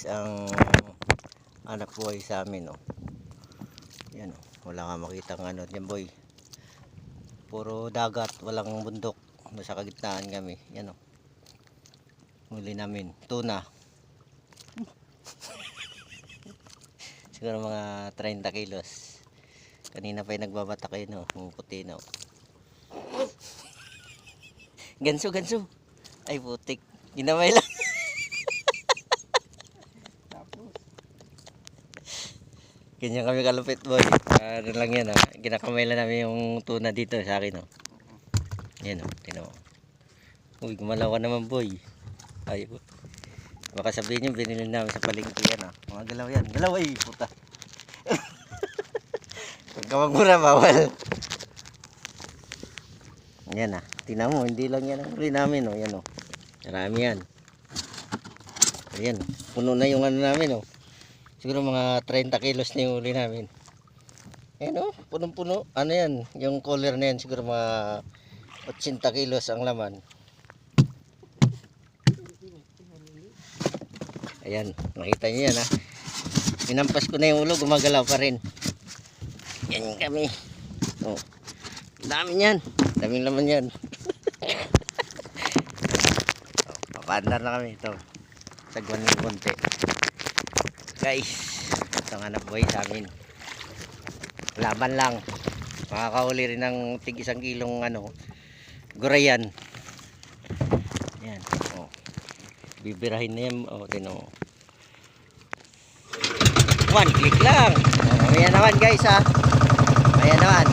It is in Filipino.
ang anak buhay sa amin, oh. Yan, oh. Wala nga makitang ano dyan, boy. Puro dagat, walang bundok. Nasa kagitnaan kami. Yan, oh. Huli namin tuna. Siguro mga 30 kilos. Kanina pa yung nagbabatak kayo, no? Yung puti, no? Ganso, ganso. Ay, putik. Ginamay lang. Ganyan kami kalupit, boy. Ano lang yan, ha? Ginakamay lang namin yung tuna dito sa akin, oh. Yan, oh. Tino. Uy, gumalaw ka naman, boy. Ay, baka sabihin nyo, binili namin sa palengke yan, ha? Mga galaw yan. Galaw, ay, puta. Huwag ka magmura, bawal. Yan, ha. Tingnan mo, hindi lang yan ang huli namin, oh. Yan, oh. Marami yan. Ayan, puno na yung ano namin, oh. Siguro mga 30 kilos na yung huli namin. Ayan, oh, punong-puno. Ano yan? Yung collar na yan, siguro mga 80 kilos ang laman. Ayan, nakita nyo yan, ha. Minampas ko na yung ulo, gumagalaw pa rin. Yan kami. Oh, dami yan. Daming laman yan. Oh, papaandar na kami ito. Sagwan ng konti. Guys, itong anak buhay sa amin. Laban lang. Makakahuli rin ng tig 1 kilong ano, gurayan. Yan. Oh. Bibirahin na yan. Oh, tino. 1 click lang. Oh, ayan naman guys, ha. Ayan naman.